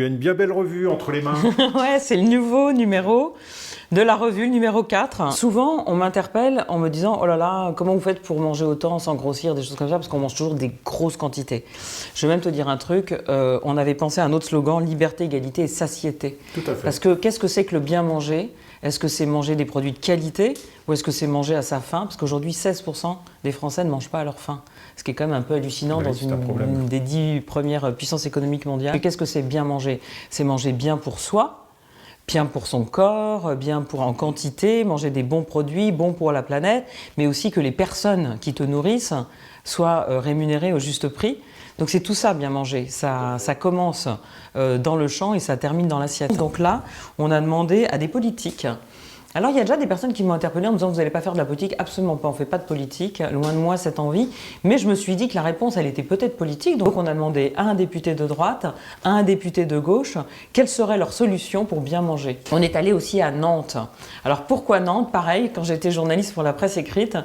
Il y a une bien belle revue entre les mains. Ouais, c'est le nouveau numéro de la revue, le numéro 4. Souvent, on m'interpelle en me disant « Oh là là, comment vous faites pour manger autant sans grossir ?» Des choses comme ça, parce qu'on mange toujours des grosses quantités. Je vais même te dire un truc, on avait pensé à un autre slogan « Liberté, égalité et satiété ». Tout à fait. Parce que qu'est-ce que c'est que le bien manger? Est-ce que c'est manger des produits de qualité ou est-ce que c'est manger à sa faim? Parce qu'aujourd'hui, 16% des Français ne mangent pas à leur faim. Ce qui est quand même un peu hallucinant Oui, dans une des 10 premières puissances économiques mondiales. Et qu'est-ce que c'est bien manger? C'est manger bien pour soi, bien pour son corps, bien pour en quantité, manger des bons produits, bons pour la planète, mais aussi que les personnes qui te nourrissent soient rémunérées au juste prix. Donc c'est tout ça, bien manger. Ça commence dans le champ et ça termine dans l'assiette. Donc là, on a demandé à des politiques. Alors il y a déjà des personnes qui m'ont interpellé en me disant « Vous n'allez pas faire de la politique ?» Absolument pas, on ne fait pas de politique, loin de moi cette envie. Mais je me suis dit que la réponse, elle était peut-être politique. Donc on a demandé à un député de droite, à un député de gauche, quelle serait leur solution pour bien manger. On est allé aussi à Nantes. Alors pourquoi Nantes? Pareil, quand j'étais journaliste pour la presse écrite,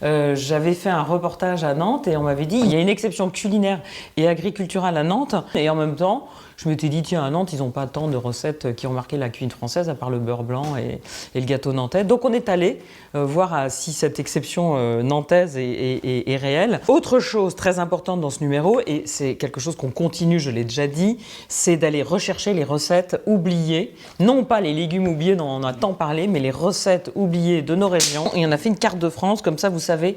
j'avais fait un reportage à Nantes et on m'avait dit « Il y a une exception culinaire et agriculturelle à Nantes » et en même temps, je m'étais dit, tiens, à Nantes, ils n'ont pas tant de recettes qui ont marqué la cuisine française, à part le beurre blanc et le gâteau nantais. Donc on est allé voir si cette exception nantaise est réelle. Autre chose très importante dans ce numéro, et c'est quelque chose qu'on continue, je l'ai déjà dit, c'est d'aller rechercher les recettes oubliées. Non pas les légumes oubliés dont on a tant parlé, mais les recettes oubliées de nos régions. Et on a fait une carte de France, comme ça vous savez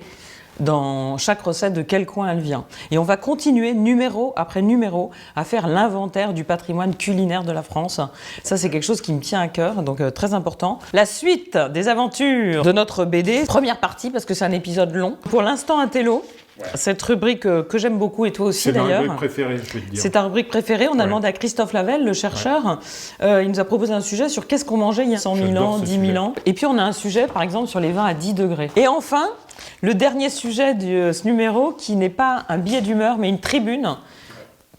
dans chaque recette de quel coin elle vient. Et on va continuer numéro après numéro à faire l'inventaire du patrimoine culinaire de la France. Ça, c'est quelque chose qui me tient à cœur, donc très important. La suite des aventures de notre BD, première partie, parce que c'est un épisode long. Pour l'instant, un télo. Ouais. Cette rubrique que j'aime beaucoup, et toi aussi d'ailleurs. C'est ma rubrique préférée, je vais te dire. C'est ta rubrique préférée. On a demandé à Christophe Lavelle, le chercheur. Il nous a proposé un sujet sur qu'est-ce qu'on mangeait il y a 100 000 ans, 10 000 ans. Et puis on a un sujet, par exemple, sur les vins à 10 degrés. Et enfin, le dernier sujet de ce numéro, qui n'est pas un billet d'humeur, mais une tribune.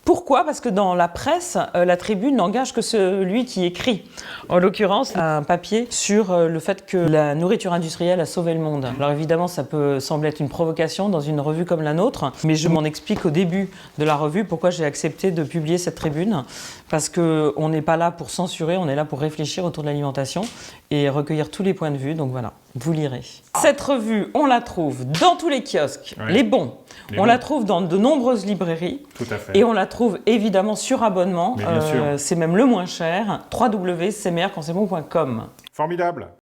Pourquoi? Parce que dans la presse, la tribune n'engage que celui qui écrit. En l'occurrence, un papier sur le fait que la nourriture industrielle a sauvé le monde. Alors évidemment, ça peut sembler être une provocation dans une revue comme la nôtre, mais je m'en explique au début de la revue pourquoi j'ai accepté de publier cette tribune. Parce qu'on n'est pas là pour censurer, on est là pour réfléchir autour de l'alimentation et recueillir tous les points de vue. Donc voilà, vous lirez. Cette revue, on la trouve dans tous les kiosques, les bons. On la trouve dans de nombreuses librairies. Tout à fait. Et on la trouve évidemment sur abonnement. Mais bien sûr. C'est même le moins cher. www.cmeilleurquandc'estbon.com. Formidable.